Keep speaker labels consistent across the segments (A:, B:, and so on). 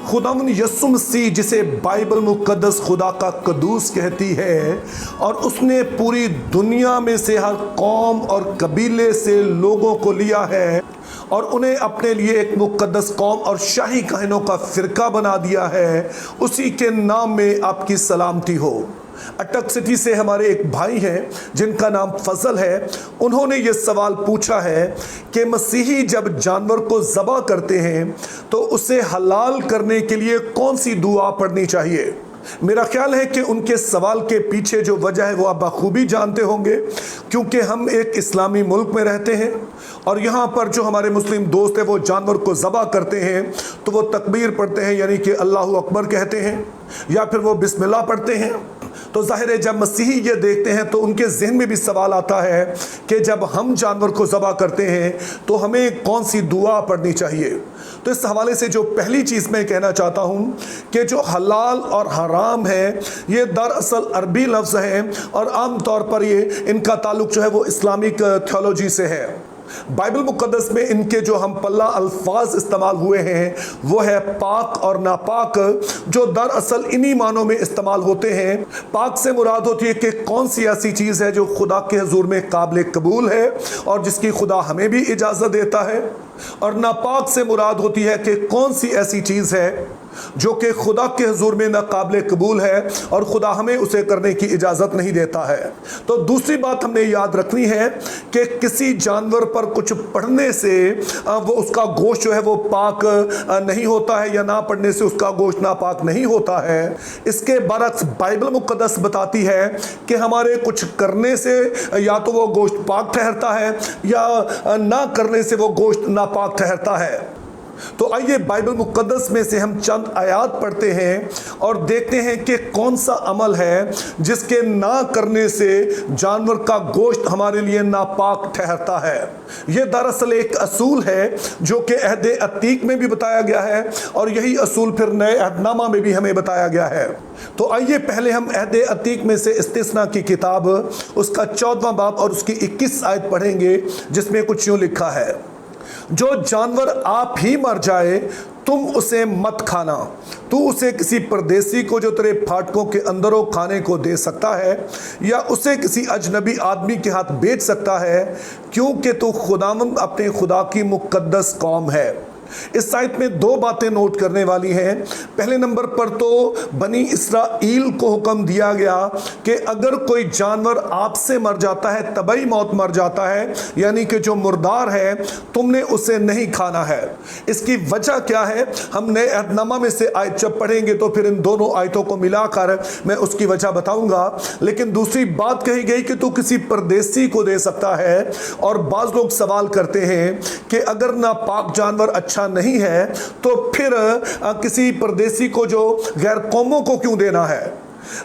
A: खुदावन यीशु मसीह जिसे बाइबल मुकद्दस खुदा का कदूस कहती है, और उसने पूरी दुनिया में से हर कौम और कबीले से लोगों को लिया है और उन्हें अपने लिए एक मुकद्दस कौम और शाही कहनों का फिरका बना दिया है, उसी के नाम में आपकी सलामती हो। अटक सिटी से हमारे एक भाई हैं जिनका नाम फजल है। उन्होंने ये सवाल पूछा है कि मसीही जब जानवर को ज़बह करते हैं तो उसे हलाल करने के लिए कौन सी दुआ पढ़नी चाहिए। मेरा ख्याल है कि उनके सवाल के पीछे जो वजह है वो आप बखूबी जानते होंगे, क्योंकि हम एक इस्लामी मुल्क में रहते हैं और यहाँ पर जो हमारे मुस्लिम दोस्त हैं वो जानवर को ज़बह करते हैं तो वो तकबीर पढ़ते हैं, यानी कि अल्लाहु अकबर कहते हैं, या फिर वो बिस्मिल्लाह पढ़ते हैं। तो जाहिर है जब मसीही ये देखते हैं तो उनके जहन में भी सवाल आता है कि जब हम जानवर को ज़बह करते हैं तो हमें कौन सी दुआ पढ़नी चाहिए। तो इस हवाले से जो पहली चीज़ मैं कहना चाहता हूँ कि जो हलाल और हराम है ये दरअसल अरबी लफ्ज़ हैं और आम तौर पर ये इनका ताल्लुक़ जो है वो इस्लामिक थियोलॉजी से है। बाइबल मुकद्दस में इनके जो हम पल्ला अल्फाज इस्तेमाल हुए हैं वो है पाक और नापाक, जो दरअसल इन्हीं मानों में इस्तेमाल होते हैं। पाक से मुराद होती है कि कौन सी ऐसी चीज़ है जो खुदा के हुजूर में काबिल कबूल है और जिसकी खुदा हमें भी इजाज़त देता है, और नापाक से मुराद होती है कि कौन सी ऐसी चीज़ है जो कि खुदा के हुजूर में नाकाबिल कबूल है और खुदा हमें उसे करने की इजाज़त नहीं देता है। तो दूसरी बात हमने याद रखनी है कि किसी जानवर पर कुछ पढ़ने से वो उसका गोश्त जो है वो पाक नहीं होता है, या ना पढ़ने से उसका गोश्त नापाक नहीं होता है। इसके बरक्स बाइबल मुकद्दस बताती है कि हमारे कुछ करने से या तो वो गोश्त पाक ठहरता है या ना करने से वो गोश्त नापाक ठहरता है। तो आइए बाइबल मुकद्दस में से हम चंद आयात पढ़ते हैं और देखते हैं कि कौन सा अमल है जिसके ना करने से जानवर का गोश्त हमारे लिए नापाक ठहरता है। यह दरअसल एक असूल है जो कि अहद अतीक में भी बताया गया है और यही असूल फिर नए अहदनामा में भी हमें बताया गया है। तो आइए पहले हम अहद अतीक में से इस्तिस्ना की किताब उसका 14वां बाब और उसकी 21 आयत पढ़ेंगे, जिसमें कुछ यूँ लिखा है, जो जानवर आप ही मर जाए तुम उसे मत खाना, तू उसे किसी परदेसी को जो तेरे फाटकों के अंदरों खाने को दे सकता है, या उसे किसी अजनबी आदमी के हाथ बेच सकता है, क्योंकि तू खुदावंद अपने खुदा की मुकद्दस कौम है। इस साइट में दो बातें नोट करने वाली हैं। पहले नंबर पर तो बनी इसराइल को हुक्म दिया गया कि अगर कोई जानवर आपसे मर जाता है, तबई मौत मर जाता है, यानी कि जो मुर्दार है, तुमने उसे नहीं खाना है। इसकी वजह क्या है हम नए अहदनामा में से आयत जब पढ़ेंगे तो फिर इन दोनों आयतों को मिलाकर मैं उसकी वजह बताऊंगा। लेकिन दूसरी बात कही गई कि तू किसी परदेसी को दे सकता है, और बाज़ लोग सवाल करते हैं कि अगर नापाक जानवर अच्छा नहीं है तो फिर किसी परदेसी को जो गैर कौमों को क्यों देना है।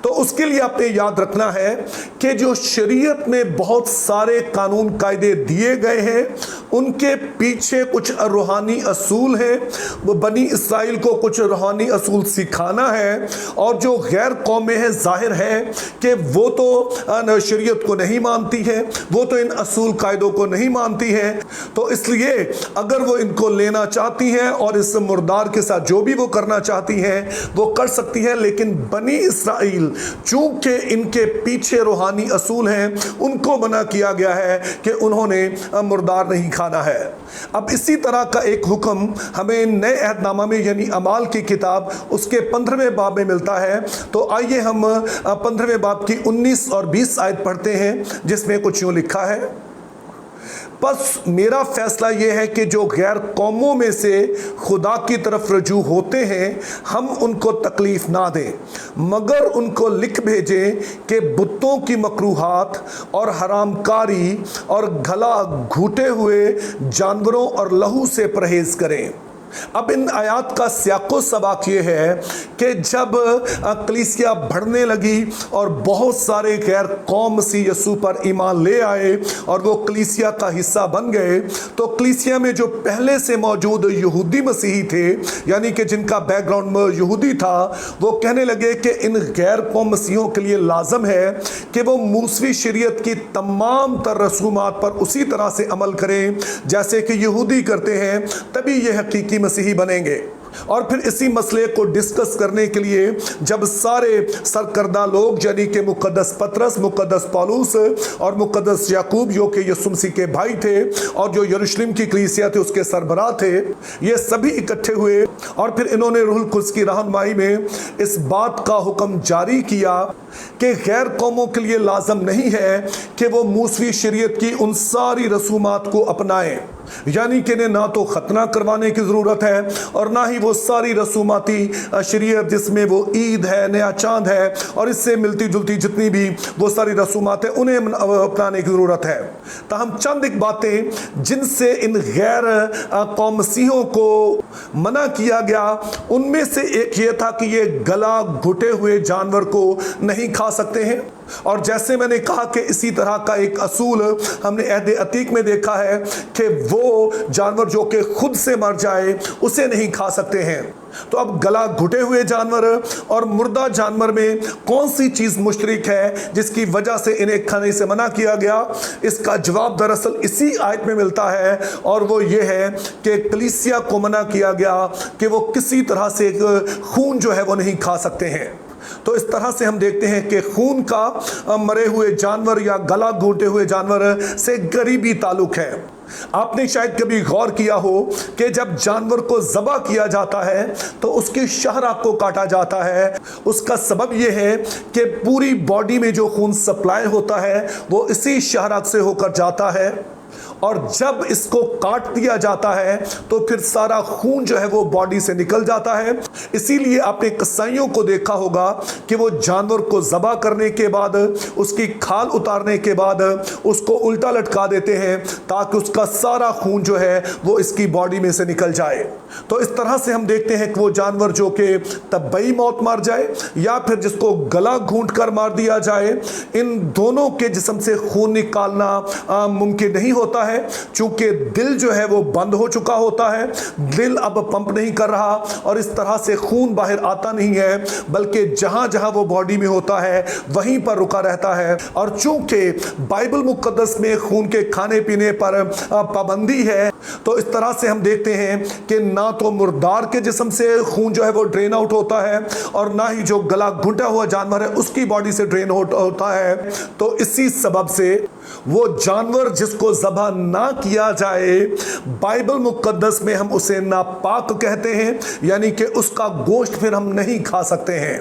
A: तो उसके लिए आपने याद रखना है कि जो शरीयत में बहुत सारे कानून कायदे दिए गए हैं उनके पीछे कुछ रूहानी असूल हैं। वो बनी इसराइल को कुछ रूहानी असूल सिखाना है, और जो गैर कौमें हैं जाहिर है कि वो तो शरीयत को नहीं मानती है, वो तो इन असूल कायदों को नहीं मानती है। तो इसलिए अगर वो इनको लेना चाहती हैं और इस मुर्दार के साथ जो भी वो करना चाहती हैं वो कर सकती हैं, लेकिन बनी इसराइल चूंकि इनके पीछे रूहानी असूल हैं उनको मना किया गया है कि उन्होंने मुर्दार नहीं खाना है। अब इसी तरह का एक हुक्म हमें नए अहदनामा में यानी अमाल की किताब उसके 15वें बाब में मिलता है। तो आइए हम 15वें बाब की 19 और 20 आयत पढ़ते हैं, जिसमें कुछ यूँ लिखा है, बस मेरा फैसला यह है कि जो गैर कौमों में से खुदा की तरफ रजू होते हैं हम उनको तकलीफ़ ना दें, मगर उनको लिख भेजें कि बुतों की मकरूहात और हरामकारी और गला घूटे हुए जानवरों और लहू से परहेज़ करें। अब इन आयात का सियाको सबाक ये है कि जब कलीसिया बढ़ने लगी और बहुत सारे गैर कौम मसीह यसू पर ईमान ले आए और वो कलीसिया का हिस्सा बन गए, तो कलीसिया में जो पहले से मौजूद यहूदी मसीही थे, यानी कि जिनका बैकग्राउंड में यहूदी था, वो कहने लगे कि इन गैर कौम मसीहों के लिए लाजम है कि वो मूसवी शरीयत की तमाम तर रसूमात पर उसी तरह से अमल करें जैसे कि यहूदी करते हैं, तभी ये हकीकी मसीही बनेंगे। और फिर इसी मसले को डिस्कस करने के लिए जब सारे सरकर्दा लोग यानी कि मुकद्दस पतरस, मुकद्दस पौलुस और मुकद्दस याकूब जो कि यीशु मसीह के भाई थे और जो यरूशलेम की कलीसिया थे उसके सरबराह थे, ये सभी इकट्ठे हुए और फिर इन्होंने रूहुल कुद्स की रहनुमाई में इस बात का हुक्म जारी किया कि गैर कौमों के लिए लाजम नहीं है कि वो मूसवी शरीयत की उन सारी रसूमात को अपनाएं, यानी कि इन्हें ना तो खतना करवाने की ज़रूरत है और ना ही वो सारी रसूमाती शरीयत जिसमें वो ईद है, नया चांद है और इससे मिलती जुलती जितनी भी वो सारी रसूमात है उन्हें अपनाने की ज़रूरत है। तो हम चंद एक बातें जिनसे इन गैर कौम मसीहों को मना किया गया, उनमें से एक ये था कि ये गला घुटे हुए जानवर को नहीं खा सकते हैं। और जैसे मैंने कहा कि इसी तरह का एक असूल हमने अहद अतीक में देखा है कि वो जानवर जो कि खुद से मर जाए उसे नहीं खा सकते हैं। तो अब गला घुटे हुए जानवर और मुर्दा जानवर में कौन सी चीज़ मुश्तरक है जिसकी वजह से इन्हें खाने से मना किया गया? इसका जवाब दरअसल इसी आयत में मिलता है और वो ये है कि कलीसिया को मना किया गया कि वो किसी तरह से खून जो है वो नहीं खा सकते हैं। तो इस तरह से हम देखते हैं कि खून का मरे हुए जानवर या गला घोटे हुए जानवर से करीबी ताल्लुक है। आपने शायद कभी गौर किया हो कि जब जानवर को ज़बह किया जाता है तो उसकी शहराग को काटा जाता है। उसका सबब यह है कि पूरी बॉडी में जो खून सप्लाई होता है वो इसी शहराग से होकर जाता है और जब इसको काट दिया जाता है तो फिर सारा खून जो है वो बॉडी से निकल जाता है। इसीलिए आपने कसाईयों को देखा होगा कि वो जानवर को ज़बह करने के बाद उसकी खाल उतारने के बाद उसको उल्टा लटका देते हैं ताकि उसका सारा खून जो है वो इसकी बॉडी में से निकल जाए। तो इस तरह से हम देखते हैं कि वो जानवर जो कि तबई मौत मार जाए या फिर जिसको गला घूंट कर मार दिया जाए, इन दोनों के जिस्म से खून निकालना मुमकिन नहीं होता है, चूंकि दिल जो है वो बंद हो चुका होता है, दिल अब पंप नहीं कर रहा और इस तरह से खून बाहर आता नहीं है, बल्कि जहां जहां वो बॉडी में होता है वहीं पर रुका रहता है। और चूंकि बाइबल मुकद्दस में खून के खाने पीने पर पाबंदी है, तो इस तरह से हम देखते हैं कि ना तो मुर्दार के जिस्म से खून जो है वो ड्रेन आउट होता है और ना ही जो गला घुटा हुआ जानवर है उसकी बॉडी से ड्रेन आउट होता है। तो इसी सबब से वो जानवर जिसको ज़बह ना किया जाए, बाइबल मुकद्दस में हम उसे नापाक कहते हैं, यानी कि उसका गोश्त फिर हम नहीं खा सकते हैं।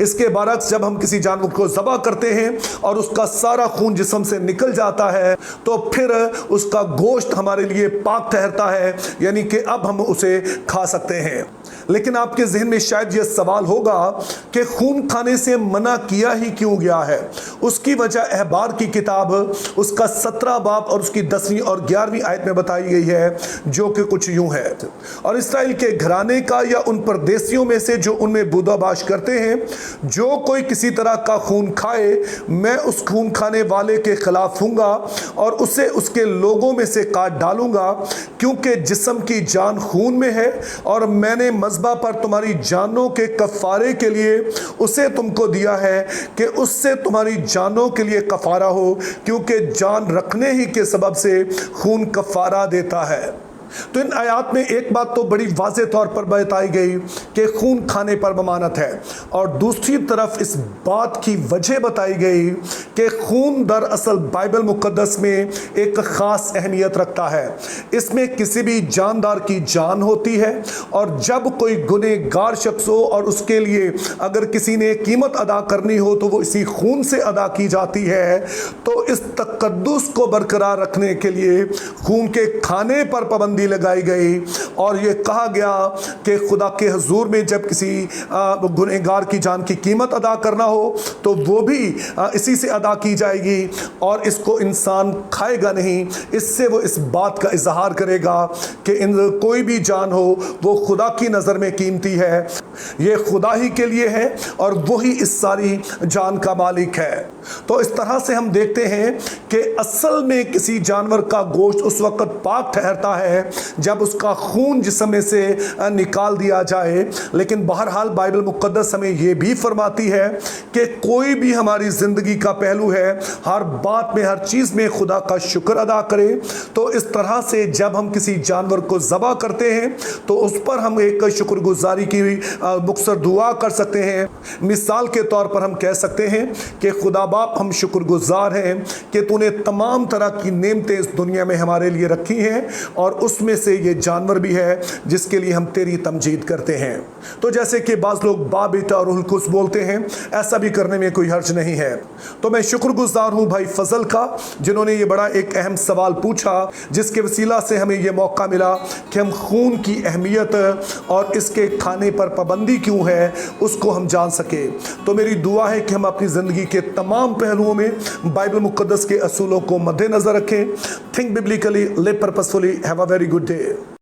A: इसके बरक्स जब हम किसी जानवर को ज़बह करते हैं और उसका सारा खून जिस्म से निकल जाता है तो फिर उसका गोश्त हमारे लिए पाक ठहरता है, यानी कि अब हम उसे खा सकते हैं। लेकिन आपके जहन में शायद यह सवाल होगा कि खून खाने से मना किया ही क्यों गया है? उसकी वजह अहबार की किताब उसका 17 बाब और उसकी 10वीं और 11वीं आयत में बताई गई है, जो कि कुछ यूं है। और इसराइल के घराने का या उन परदेशियों में से जो उनमें बूदाबाश करते हैं, जो कोई किसी तरह का खून खाए, मैं उस खून खाने वाले के खिलाफ हूँगा और उसे उसके लोगों में से काट डालूंगा, क्योंकि जिस्म की जान खून में है और मैंने मज़बा पर तुम्हारी जानों के कफ़ारे के लिए उसे तुमको दिया है कि उससे तुम्हारी जानों के लिए कफ़ारा हो, क्योंकि जान रखने ही के सबब से खून कफ़ारा देता है। तो इन आयात में एक बात तो बड़ी वाज़े तौर पर बताई गई कि खून खाने पर ममानत है, और दूसरी तरफ इस बात की वजह बताई गई कि खून दरअसल बाइबल मुकद्दस में एक ख़ास अहमियत रखता है। इसमें किसी भी जानदार की जान होती है और जब कोई गुनहगार शख्स हो और उसके लिए अगर किसी ने कीमत अदा करनी हो तो वो इसी खून से अदा की जाती है। तो इस तकद्दुस को बरकरार रखने के लिए खून के खाने पर पाबंदी लगाई गई और ये कहा गया कि खुदा के हुजूर में जब किसी गुनहगार की जान की कीमत अदा करना हो तो वो भी इसी से अदा की जाएगी और इसको इंसान खाएगा नहीं। इससे वो इस बात का इजहार करेगा कि कोई भी जान हो वो खुदा की नज़र में कीमती है, ये खुदा ही के लिए है और वही इस सारी जान का मालिक है। तो इस तरह से हम देखते हैं कि असल में किसी जानवर का गोश्त उस वक्त पाक ठहरता है जब उसका खून जिस्म में से निकाल दिया जाए। लेकिन बहरहाल बाइबल मुक़द्दस हमें यह भी फरमाती है कि कोई भी हमारी ज़िंदगी का पहलू है, हर बात में, हर चीज़ में खुदा का शुक्र अदा करे। तो इस तरह से जब हम किसी जानवर को ज़बह करते हैं तो उस पर हम एक शुक्रगुजारी की मुक्सर दुआ कर सकते हैं। मिसाल के तौर पर हम कह सकते हैं कि खुदा बाप, हम शुक्रगुजार हैं कि तूने तमाम तरह की नेमतें इस दुनिया में हमारे लिए रखी हैं और उसमें से ये जानवर भी है जिसके लिए हम तेरी तमजीद करते हैं। तो जैसे कि बाज़ लोग बा बेटा और रूहुल कुद्स बोलते हैं, ऐसा भी करने में कोई हर्ज नहीं है। तो मैं शुक्रगुजार हूँ भाई फजल का, जिन्होंने ये बड़ा एक अहम सवाल पूछा, जिसके वसीला से हमें यह मौका मिला कि हम खून की अहमियत और इसके खाने पर पाबंदी क्यों है उसको हम जान सके। तो मेरी दुआ है कि हम अपनी ज़िंदगी के तमाम पहलुओं में बाइबल मुक़द्दस के असूलों को मद्देनज़र रखें। Think biblically, live purposefully, have a very good day.